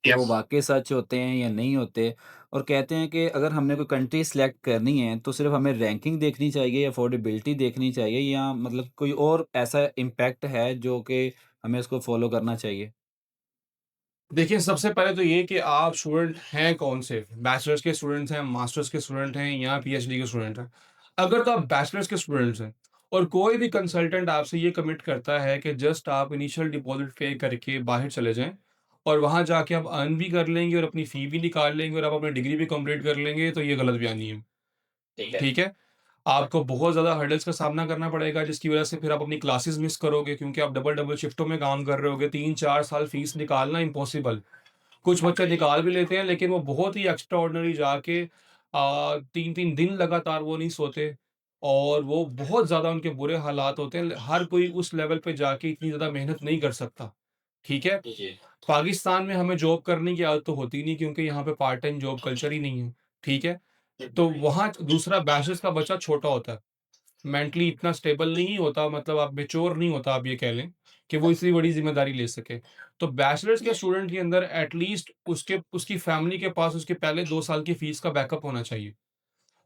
क्या वो यस। वाक़ई सच होते हैं या नहीं होते? और कहते हैं कि अगर हमने कोई कंट्री सिलेक्ट करनी है, तो सिर्फ़ हमें रैंकिंग देखनी चाहिए, अफ़ोर्डेबिलिटी देखनी चाहिए या मतलब कोई और ऐसा इम्पैक्ट है जो कि हमें उसको फ़ॉलो करना चाहिए? देखिए, सबसे पहले तो ये कि आप स्टूडेंट हैं कौन से? बैचलर्स के स्टूडेंट्स हैं, मास्टर्स के स्टूडेंट हैं या पीएचडी के स्टूडेंट हैं। अगर तो आप बैचलर्स के स्टूडेंट्स हैं और कोई भी कंसल्टेंट आपसे ये कमिट करता है कि जस्ट आप इनिशियल डिपॉज़िट पे करके बाहर चले जाएँ और वहाँ जाके आप अर्न भी कर लेंगे और अपनी फ़ी भी निकाल लेंगे और आप अपनी डिग्री भी कंप्लीट कर लेंगे, तो ये गलत बयानी है। ठीक है? आपको बहुत ज़्यादा हर्डल्स का सामना करना पड़ेगा जिसकी वज़ह से फिर आप अपनी क्लासेस मिस करोगे क्योंकि आप डबल-डबल शिफ्टों में काम कर रहे होगे, 3-4 साल फ़ीस निकालना इम्पॉसिबल। कुछ बच्चे निकाल भी लेते हैं लेकिन वो बहुत ही एक्स्ट्रा ऑर्डिनरी जाके 3-3 दिन लगातार वो नहीं सोते और वो बहुत ज़्यादा उनके बुरे हालात होते हैं। हर कोई उस लेवल पे जाके इतनी ज़्यादा मेहनत नहीं कर सकता, ठीक है? जी। पाकिस्तान में हमें जॉब करने की आदत तो होती नहीं क्योंकि यहाँ पे पार्ट टाइम जॉब कल्चर ही नहीं है, ठीक है? तो वहाँ दूसरा बैचलर्स का बच्चा छोटा होता है। मेंटली इतना स्टेबल नहीं होता, मतलब आप मैच्योर नहीं होता, आप ये कह लें कि वो इतनी बड़ी ज़िम्मेदारी ले सके। तो बैचलर्स के स्टूडेंट के अंदर एट लीस्ट उसके उसकी फैमिली के पास उसके पहले 2 साल की फीस का बैकअप होना चाहिए।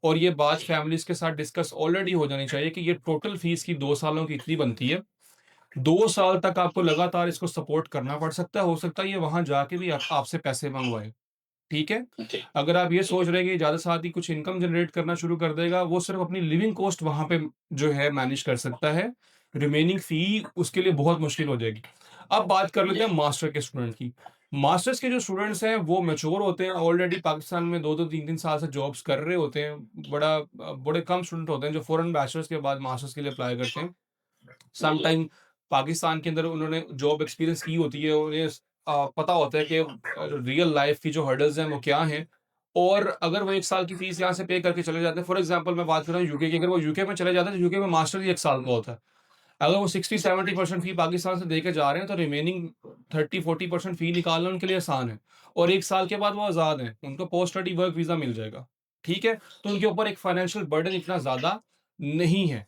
और ये बात फैमिलीज़ के साथ डिस्कस ऑलरेडी हो जानी चाहिए कि ये टोटल फीस की 2 सालों की इतनी बनती है। 2 साल तक आपको लगातार इसको सपोर्ट करना पड़ सकता है। हो सकता है ये वहाँ जाके भी आप आपसे पैसे मँगवाए। ठीक है? अगर आप ये सोच रहे हैं कि ज़्यादा से ज़्यादा कुछ इनकम जनरेट करना शुरू कर देगा, वो सिर्फ़ अपनी लिविंग कॉस्ट वहाँ पे जो है मैनेज कर सकता है। रिमेनिंग फ़ी उसके लिए बहुत मुश्किल हो जाएगी। अब बात कर लेते हैं मास्टर के स्टूडेंट की। मास्टर्स के जो स्टूडेंट्स हैं वो मैच्योर होते हैं, ऑलरेडी पाकिस्तान में 2-2 3-3 साल से जॉब्स कर रहे होते हैं। बड़े कम स्टूडेंट होते हैं जो फ़ौरन बैचलर्स के बाद मास्टर्स के लिए अप्लाई करते हैं। सम टाइम पाकिस्तान के अंदर उन्होंने जॉब एक्सपीरियंस की होती है, उन्हें पता होता है कि रियल लाइफ की जो हर्डल्स हैं वो क्या हैं। और अगर वो 1 साल की फीस यहाँ से पे करके चले जाते हैं, फॉर एग्जांपल मैं बात कर रहा हूँ यूके की, अगर वो यूके में चले जाते हैं तो यूके में मास्टर ही 1 साल का होता है। अगर वो 60-70% फी पाकिस्तान से देके जा रहे हैं तो रिमेनिंग 30-40% फी निकालना उनके लिए आसान है। और 1 साल के बाद वो आज़ाद हैं, उनको पोस्ट स्टडी वर्क वीज़ा मिल जाएगा। ठीक है? तो उनके ऊपर एक फाइनेंशियल बर्डन इतना ज़्यादा नहीं है।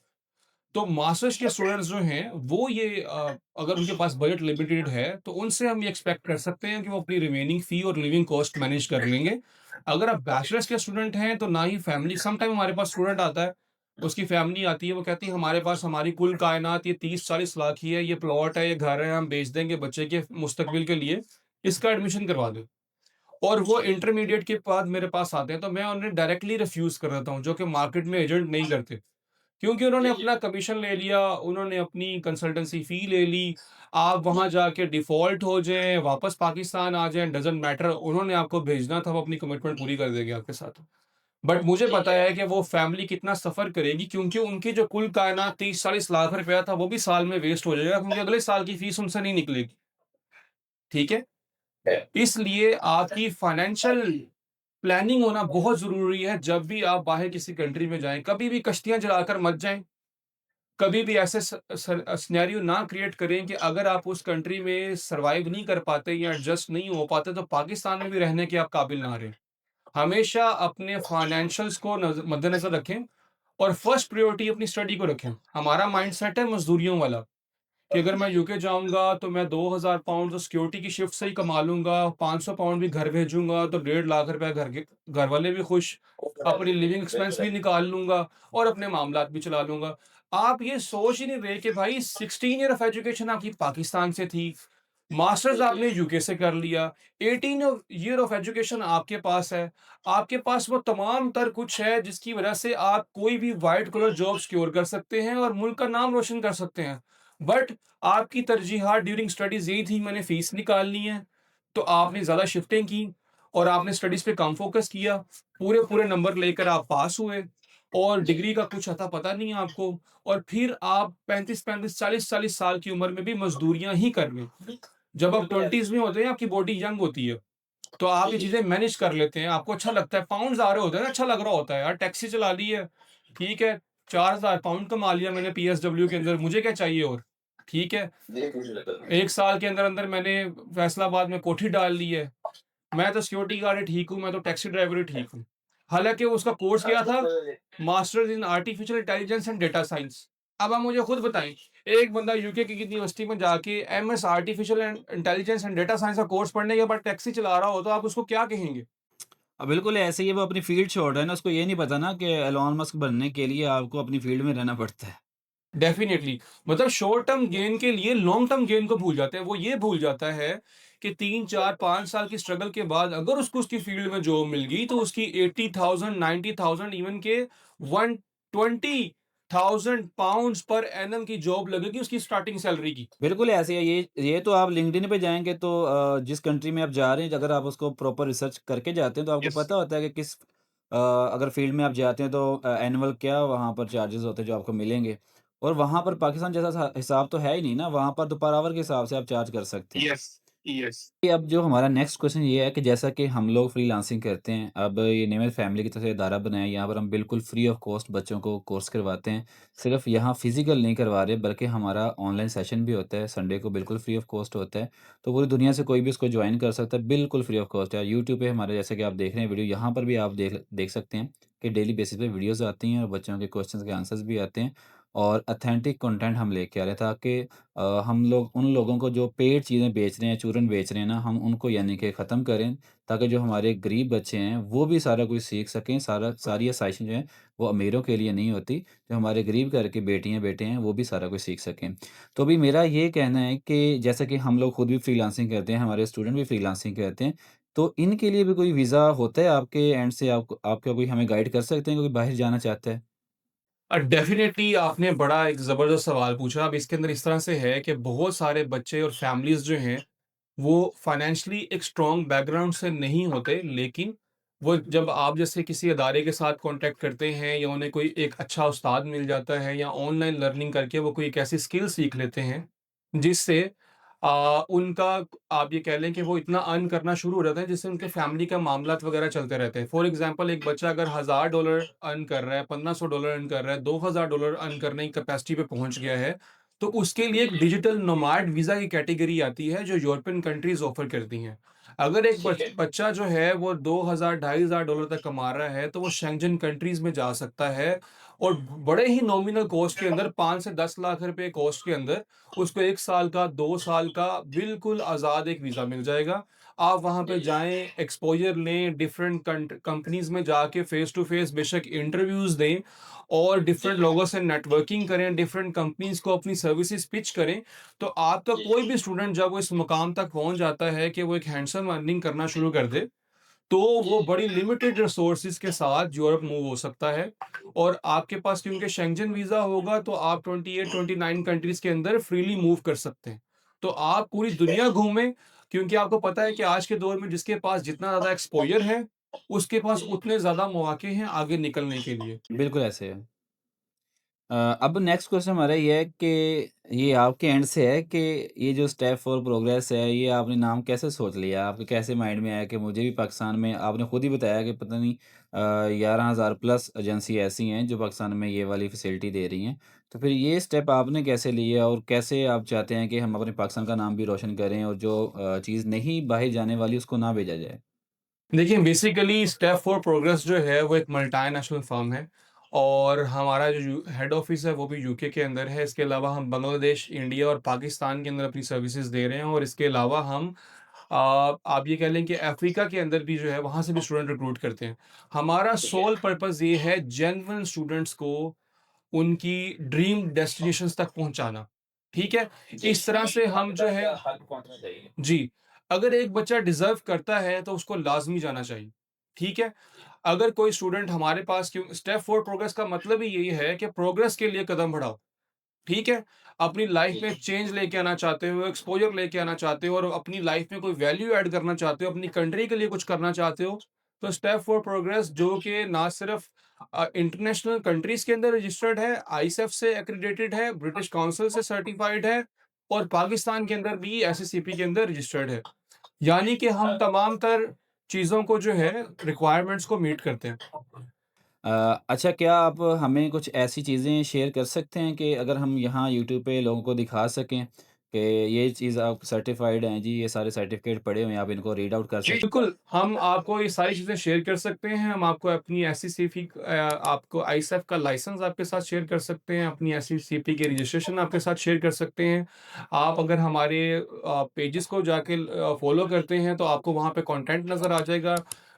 तो मास्टर्स के स्टूडेंट्स जो हैं, वो ये अगर उनके पास बजट लिमिटेड है, तो उनसे हम ये एक्सपेक्ट कर सकते हैं कि वो अपनी रिमेनिंग फ़ी और लिविंग कॉस्ट मैनेज कर लेंगे। अगर आप बैचलर्स के स्टूडेंट हैं, तो ना ही फैमिली सम टाइम हमारे पास स्टूडेंट आता है, उसकी फैमिली आती है, वो कहती है हमारे पास हमारी कुल कायनात ये 30-40 लाख ही है, ये प्लॉट है, ये घर है, हम बेच देंगे बच्चे के मुस्तकबिल के लिए, इसका एडमिशन करवा दो। और वो इंटरमीडिएट के बाद मेरे पास आते हैं, तो मैं उन्हें डायरेक्टली रिफ्यूज़ कर देता हूँ, जो कि मार्केट में एजेंट नहीं करते। क्योंकि उन्होंने अपना कमीशन ले लिया, उन्होंने अपनी कंसल्टेंसी फ़ी ले ली, आप वहाँ जाके डिफ़ॉल्ट हो जाएँ, वापस पाकिस्तान आ जाएँ, डज़न्ट मैटर, उन्होंने आपको भेजना था, वो अपनी कमिटमेंट पूरी कर देंगे आपके साथ। बट मुझे पता है कि वो फैमिली कितना सफ़र करेगी, क्योंकि उनकी जो कुल कायनात 30-40 लाख रुपया था, वो भी साल में वेस्ट हो जाएगा, क्योंकि अगले साल की फ़ीस उनसे नहीं निकलेगी। ठीक है? इसलिए आपकी फाइनेंशियल प्लानिंग होना बहुत ज़रूरी है, जब भी आप बाहर किसी कंट्री में जाएँ, कभी भी कश्तियाँ चलाकर मत जाएँ। कभी भी ऐसे सिनेरियो ना क्रिएट करें कि अगर आप उस कंट्री में सर्वाइव नहीं कर पाते या एडजस्ट नहीं हो पाते, तो पाकिस्तान में भी रहने के आप काबिल ना रहें। हमेशा अपने फाइनेंशियल्स को मद्देनजर रखें और फर्स्ट प्रायोरिटी अपनी स्टडी को रखें। हमारा माइंडसेट है मजदूरियों वाला, कि अगर मैं यूके जाऊंगा तो मैं 2,000 पाउंड तो सिक्योरिटी की शिफ्ट से ही कमा लूंगा, 500 पाउंड भी घर भेजूंगा तो 1.5 लाख रुपया घर वाले भी खुश, अपनी लिविंग एक्सपेंस भी निकाल लूंगा और अपने मामलात भी चला लूंगा। आप ये सोच ही नहीं रहे कि भाई 16 ईयर ऑफ एजुकेशन आपकी पाकिस्तान से थी, मास्टर्स आपने यूके से कर लिया, 18 ईयर ऑफ एजुकेशन आपके पास है, आपके पास वो तमाम तर कुछ है जिसकी वजह से आप कोई भी वाइट कॉलर जॉब सिक्योर कर सकते हैं और मुल्क का नाम रोशन कर सकते हैं। बट आपकी तरजीहात ड्यूरिंग स्टडीज़ यही थी, मैंने फीस निकालनी है, तो आपने ज़्यादा शिफ्टें की और आपने स्टडीज़ पे कम फ़ोकस किया। पूरे-पूरे नंबर लेकर आप पास हुए और डिग्री का कुछ अता-पता नहीं है आपको, और फिर आप 35-35, 40-40 साल की उम्र में भी मज़दूरियाँ ही कर रहे हैं। जब आप 20s में होते हैं, आपकी बॉडी यंग होती है, तो आप ये चीज़ें मैनेज कर लेते हैं, आपको अच्छा लगता है, पाउंड्स आ रहे होते हैं ना, अच्छा लग रहा होता है, यार टैक्सी चला ली है, ठीक है, 4,000 पाउंड कमा लिया मैंने पीएसडब्ल्यू के अंदर, मुझे क्या चाहिए और? ठीक है, 1 साल के अंदर-अंदर मैंने फैसलाबाद में कोठी डाल ली है, मैं तो सिक्योरिटी गार्ड ही ठीक हूँ, मैं तो टैक्सी ड्राइवर ही ठीक हूँ। हालाँकि उसका कोर्स क्या था? Masters in artificial intelligence and data science. अब आप मुझे खुद बताएँ, एक बंदा यूके की यूनिवर्सिटी में जाके MS artificial and intelligence and data science का कोर्स पढ़ने के बाद टैक्सी चला रहा हो, तो आप उसको क्या कहेंगे? बिल्कुल ऐसे ही है, वो अपनी फ़ील्ड छोड़ रहा है ना, उसको ये नहीं पता ना कि एलन मस्क बनने के लिए आपको अपनी फ़ील्ड में रहना पड़ता है। डेफ़िनिटली, मतलब शॉर्ट टर्म गेन के लिए लॉन्ग टर्म गेन को भूल जाते हैं। वो ये भूल जाता है कि 3, 4, 5 साल की स्ट्रगल के बाद अगर उसको उसकी फ़ील्ड में जॉब मिल गई, तो उसकी 80,000, 90,000, इवन के 120,000 पाउंड्स पर एनम की जॉब लगेगी उसकी स्टार्टिंग सैलरी की। बिल्कुल ऐसे है, ये तो आप लिंक्डइन पे जाएँगे तो जिस कंट्री में आप जा रहे हैं, अगर आप उसको प्रॉपर रिसर्च करके जाते हैं, तो आपको यस। पता होता है कि अगर फ़ील्ड में आप जाते हैं तो एनुअल क्या वहाँ पर चार्जेज़ होते हैं जो आपको मिलेंगे। और वहाँ पर पाकिस्तान जैसा हिसाब तो है ही नहीं ना, वहाँ पर तो पर आवर के हिसाब से आप चार्ज कर सकते हैं। Yes, yes. ये अब जो हमारा नेक्स्ट क्वेश्चन ये है कि जैसा कि हम लोग फ्रीलांसिंग करते हैं, अब ये नियमित फैमिली की तरफ से इदारा बनाया है, यहाँ पर हम बिल्कुल फ्री ऑफ कॉस्ट बच्चों को कोर्स करवाते हैं। सिर्फ यहाँ फिजिकल नहीं करवा रहे, बल्कि हमारा ऑनलाइन सेशन भी होता है, संडे को बिल्कुल फ्री ऑफ कॉस्ट होता है। तो पूरी दुनिया से कोई भी इसको ज्वाइन कर सकता है, बिल्कुल फ्री ऑफ कॉस्ट है। यूट्यूब पे हमारे जैसे कि आप देख रहे हैं वीडियो, यहाँ पर भी आप देख देख सकते हैं कि डेली बेसिस पे वीडियोज़ आती हैं और बच्चों के क्वेश्चंस के आंसर्स भी आते हैं। और ऑथेंटिक कंटेंट हम लेके आ रहे हैं ताकि हम लोग उन लोगों को जो पेड चीज़ें बेच रहे हैं, चूरन बेच रहे हैं ना, हम उनको यानी कि ख़त्म करें ताकि जो हमारे गरीब बच्चे हैं, वो भी सारा कुछ सीख सकें। सारी आसाइशें जो हैं, वो अमीरों के लिए नहीं होती। जो हमारे गरीब घर के बेटियाँ-बेटे हैं, वो भी सारा कुछ सीख सकें। तो अभी मेरा ये कहना है कि जैसा कि हम लोग खुद भी फ्रीलांसिंग करते हैं, हमारे स्टूडेंट भी फ्रीलांसिंग करते हैं, तो इनके लिए भी कोई वीज़ा होता है आपके एंड से? आपका कोई हमें गाइड कर सकते हैं, कोई बाहर जाना चाहता है? डेफ़िनेटली आपने बड़ा एक ज़बरदस्त सवाल पूछा। अब इसके अंदर इस तरह से है कि बहुत सारे बच्चे और फैमिलीज़ जो हैं, वो फाइनेंशियली एक स्ट्रॉन्ग बैकग्राउंड से नहीं होते, लेकिन वो जब आप जैसे किसी इदारे के साथ कॉन्टैक्ट करते हैं या उन्हें कोई एक अच्छा उस्ताद मिल जाता है या ऑनलाइन लर्निंग करके वो कोई एक ऐसी स्किल सीख लेते हैं, जिससे उनका आप ये कह लें कि वो इतना अर्न करना शुरू हो जाता है, जिससे उनके फैमिली का मामलात वगैरह चलते रहते हैं। फॉर एग्ज़ाम्पल एक बच्चा अगर $1000 अर्न कर रहा है, $1500 अर्न कर रहा है, $2000 अर्न करने की कैपेसिटी पे पहुँच गया है, तो उसके लिए एक डिजिटल नोमैड वीज़ा की कैटेगरी आती है जो यूरोपियन कंट्रीज़ ऑफ़र करती हैं। अगर एक बच्चा जो है वो 2000 $2500 तक कमा रहा है तो वो शेंजन कंट्रीज़ में जा सकता है और बड़े ही नॉमिनल कॉस्ट के अंदर 5 से 10 लाख रुपए कॉस्ट के अंदर उसको 1 साल का, 2 साल का बिल्कुल आज़ाद एक वीज़ा मिल जाएगा। आप वहाँ पे जाएँ, एक्सपोज़र लें, डिफरेंट कंपनीज़ में जाके फ़ेस टू फ़ेस बेशक इंटरव्यूज़ दें और डिफरेंट लोगों से नेटवर्किंग करें, डिफरेंट कंपनीज़ को अपनी सर्विसेज़ पिच करें, तो आपका कोई भी स्टूडेंट जब वो इस मुकाम तक पहुँच जाता है कि वो एक हैंडसम अर्निंग करना शुरू कर दे, तो वो बड़ी लिमिटेड रिसोर्सेज़ के साथ यूरोप मूव हो सकता है और आपके पास क्योंकि शेंजन वीज़ा होगा तो आप 28-29 कंट्रीज़ के अंदर फ्रीली मूव कर सकते हैं। तो आप पूरी दुनिया घूमें क्योंकि आपको पता है कि आज के दौर में जिसके पास जितना ज़्यादा एक्सपोज़र है, उसके पास उतने ज़्यादा मौके हैं आगे निकलने के लिए। बिल्कुल ऐसे है। अब नेक्स्ट क्वेश्चन हमारा ये है कि ये आपके एंड से है कि ये जो स्टेप फॉर प्रोग्रेस है, ये आपने नाम कैसे सोच लिया? आपके कैसे माइंड में आया कि मुझे भी पाकिस्तान में आपने खुद ही बताया कि पता नहीं 11,000 प्लस एजेंसी ऐसी हैं जो पाकिस्तान में ये वाली फैसिलिटी दे रही हैं। तो फिर ये स्टेप आपने कैसे लिया और कैसे आप चाहते हैं कि हम अपने पाकिस्तान का नाम भी रोशन करें और जो चीज़ नहीं बाहर जाने वाली उसको ना भेजा जाए? देखिए बेसिकली स्टेप फॉर प्रोग्रेस जो है वो एक मल्टीनेशनल फर्म है और हमारा जो हेड ऑफिस है वो भी यूके के अंदर है। इसके अलावा हम बांग्लादेश, इंडिया और पाकिस्तान के अंदर अपनी सर्विसेज दे रहे हैं और इसके अलावा हम आप ये कह लें कि अफ्रीका के अंदर भी जो है वहाँ से भी स्टूडेंट रिक्रूट करते हैं। हमारा सोल पर्पस ये है जेन्युइन स्टूडेंट्स को उनकी ड्रीम डेस्टिनेशंस तक पहुँचाना। ठीक है? इस तरह से हम जो है जी, अगर एक बच्चा डिज़र्व करता है तो उसको लाज़मी जाना चाहिए। ठीक है? अगर कोई स्टूडेंट हमारे पास क्यों स्टेप फॉर प्रोग्रेस का मतलब ही यही है कि प्रोग्रेस के लिए कदम बढ़ाओ। ठीक है? अपनी लाइफ़ में चेंज लेके आना चाहते हो, एक्सपोज़र लेके आना चाहते हो और अपनी लाइफ़ में कोई वैल्यू ऐड करना चाहते हो, अपनी कंट्री के लिए कुछ करना चाहते हो, तो स्टेप फॉर प्रोग्रेस जो कि ना सिर्फ़ इंटरनेशनल कंट्रीज़ के अंदर रजिस्टर्ड है, आईसेफ से एक्रीडेटेड है, ब्रिटिश काउंसिल से सर्टिफ़ाइड है और पाकिस्तान के अंदर भी एसएससीपी के अंदर रजिस्टर्ड है। यानी कि हम तमाम तर चीज़ों को जो है रिक्वायरमेंट्स को मीट करते हैं। अच्छा, क्या आप हमें कुछ ऐसी चीज़ें शेयर कर सकते हैं कि अगर हम यहाँ यूट्यूब पे लोगों को दिखा सकें कि ये चीज़ आप सर्टिफ़ाइड हैं जी, ये सारे सर्टिफ़िकेट पड़े हुए हैं, आप इनको रीड आउट कर जी, सकते बिल्कुल, हम आपको ये सारी चीज़ें शेयर कर सकते हैं। हम आपको अपनी एससीसीपी आपको आईसेफ का लाइसेंस आपके साथ शेयर कर सकते हैं, अपनी एससीसीपी की रजिस्ट्रेशन आपके साथ शेयर कर सकते हैं। आप अगर हमारे पेजेज़ को जाके फ़ॉलो करते हैं, तो आपको वहाँ पे कंटेंट नज़र आ जाएगा।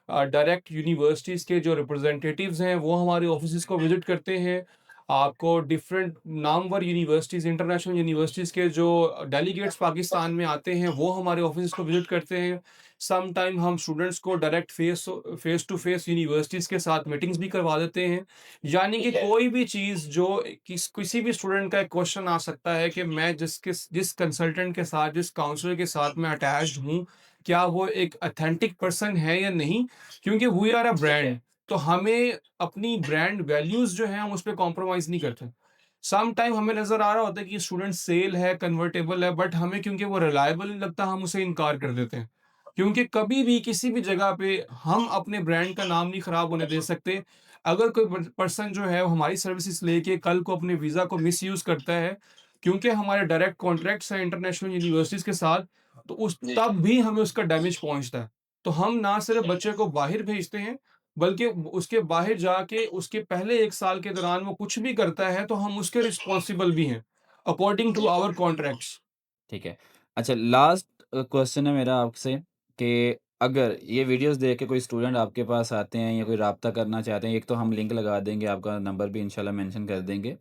डायरेक्ट यूनिवर्सिटीज़ के जो रिप्रेजेंटेटिव्स हैं, वो हमारे ऑफ़िसेज़ को विज़िट करते हैं। आपको different Namvar universities, international universities के जो डेलीगेट्स पाकिस्तान में आते हैं, वो हमारे ऑफ़िसेज़ को विज़िट करते हैं। सम टाइम हम स्टूडेंट्स को direct face to face universities के साथ मीटिंग्स भी करवा देते हैं। यानी कि कोई भी चीज़ जो किसी भी स्टूडेंट का एक क्वेश्चन आ सकता है कि मैं जिस कंसल्टेंट के साथ, जिस काउंसलर के साथ मैं अटैच्ड हूँ, क्या वो एक ऑथेंटिक पर्सन है या नहीं? क्योंकि वी आर अ ब्रांड, तो हमें अपनी ब्रांड वैल्यूज़ जो हैं, हम उस पे कॉम्प्रोमाइज़ नहीं करते। सम टाइम हमें नज़र आ रहा होता है कि स्टूडेंट सेल है, कन्वर्टेबल है, बट हमें क्योंकि वो रिलायबल नहीं लगता, हम उसे इनकार कर देते हैं। क्योंकि कभी भी किसी भी जगह पे हम अपने ब्रांड का नाम नहीं खराब होने दे सकते। अगर कोई पर्सन जो है वो हमारी सर्विसेज लेके कल को अपने वीज़ा को मिसयूज़ करता है, क्योंकि हमारे डायरेक्ट कॉन्ट्रैक्ट्स हैं इंटरनेशनल यूनिवर्सिटीज़ के साथ, तो उस तब भी हमें उसका डैमेज पहुँचता है। तो हम ना सिर्फ़ बच्चे को बाहर भेजते हैं, बल्कि उसके बाहर जाके उसके पहले 1 साल के दौरान वो कुछ भी करता है, तो हम उसके रिस्पॉन्सिबल भी हैं, अकॉर्डिंग टू आवर कॉन्ट्रैक्ट्स। ठीक है। अच्छा, लास्ट क्वेश्चन है मेरा आपसे कि अगर ये वीडियोज़ देख के कोई स्टूडेंट आपके पास आते हैं या कोई राब्ता करना चाहते हैं, एक तो हम लिंक लगा देंगे, आपका नंबर भी इंशाल्लाह मेंशन कर देंगे।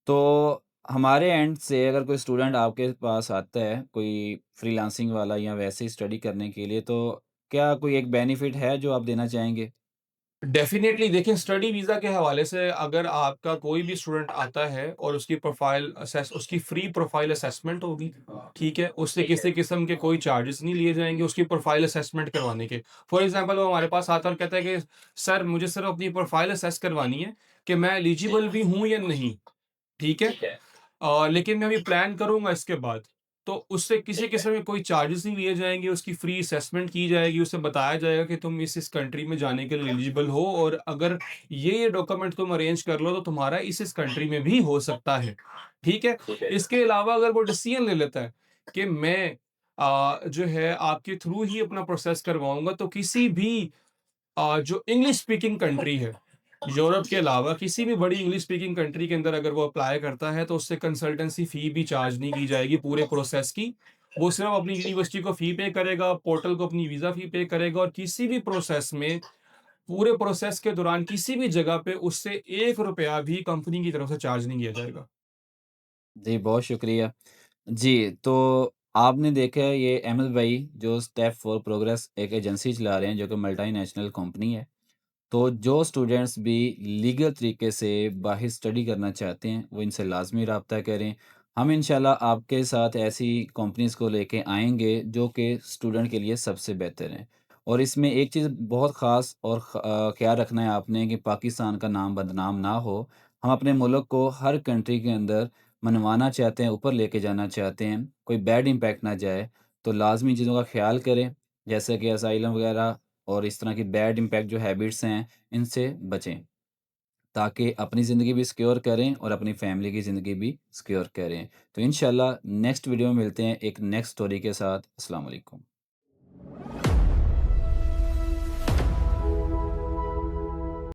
तो हमारे एंड से अगर कोई स्टूडेंट आपके पास आता है, कोई फ्रीलांसिंग वाला या वैसे ही स्टडी करने के लिए, तो क्या कोई एक बेनिफिट है जो आप देना चाहेंगे? डेफ़िनेटली देखिए, स्टडी वीज़ा के हवाले से अगर आपका कोई भी स्टूडेंट आता है और उसकी फ्री प्रोफ़ाइल असेसमेंट होगी, ठीक है? उससे किसी किस्म के कोई चार्जेस नहीं लिए जाएँगे उसकी प्रोफ़ाइल असेसमेंट करवाने के। फॉर एग्ज़ाम्पल वो हमारे पास आता है और कहता है कि सर मुझे सिर्फ़ अपनी प्रोफ़ाइल असेस करवानी है कि मैं एलिजिबल भी हूँ या नहीं, ठीक है? लेकिन मैं अभी प्लान करूँगा इसके बाद। तो उससे किसी किस्म के कोई चार्जेज़ नहीं लिए जाएँगे, उसकी फ्री असेसमेंट की जाएगी, उसे बताया जाएगा कि तुम इस कंट्री में जाने के लिए एलिजिबल हो और अगर ये डॉक्यूमेंट तुम अरेंज कर लो तो तुम्हारा इस कंट्री में भी हो सकता है। ठीक है? इसके अलावा अगर वो डिसीज़न ले लेता है कि मैं जो है आपके थ्रू ही अपना प्रोसेस करवाऊँगा तो किसी भी जो इंग्लिश स्पीकिंग कंट्री है, यूरोप के अलावा किसी भी बड़ी इंग्लिश स्पीकिंग कंट्री के अंदर अगर वो अप्लाई करता है, तो उससे कंसल्टेंसी फ़ी भी चार्ज नहीं की जाएगी पूरे प्रोसेस की। वो सिर्फ़ अपनी यूनिवर्सिटी को फ़ी पे करेगा, पोर्टल को अपनी वीज़ा फ़ी पे करेगा और किसी भी प्रोसेस में, पूरे प्रोसेस के दौरान किसी भी जगह पे उससे ₹1 भी कंपनी की तरफ से चार्ज नहीं किया जाएगा। जी, बहुत शुक्रिया। जी, तो आपने देखा है ये अहमद भाई जो स्टेप फॉर प्रोग्रेस एक एजेंसी चला रहे हैं जो कि मल्टीनेशनल कंपनी है। तो जो स्टूडेंट्स भी लीगल तरीके से बाहर स्टडी करना चाहते हैं, वो इनसे लाज़मी रब्ता करें। हम इंशाल्लाह आपके साथ ऐसी कंपनीज़ को लेके आएँगे जो कि स्टूडेंट के लिए सबसे बेहतर हैं। और इसमें एक चीज़ बहुत ख़ास और ख़्याल रखना है आपने कि पाकिस्तान का नाम बदनाम ना हो। हम अपने मुल्क को हर कंट्री के अंदर मनवाना चाहते हैं, ऊपर लेके जाना चाहते हैं, कोई बैड इम्पैक्ट ना जाए। तो लाज़मी चीज़ों का ख़्याल करें, जैसे कि असाइलम वग़ैरह और इस तरह की बैड इम्पैक्ट जो हैबिट्स हैं, इनसे बचें, ताकि अपनी ज़िंदगी भी सिक्योर करें और अपनी फैमिली की ज़िंदगी भी सिक्योर करें। तो इंशाल्लाह नेक्स्ट वीडियो में मिलते हैं एक नेक्स्ट स्टोरी के साथ। अस्सलाम वालेकुम।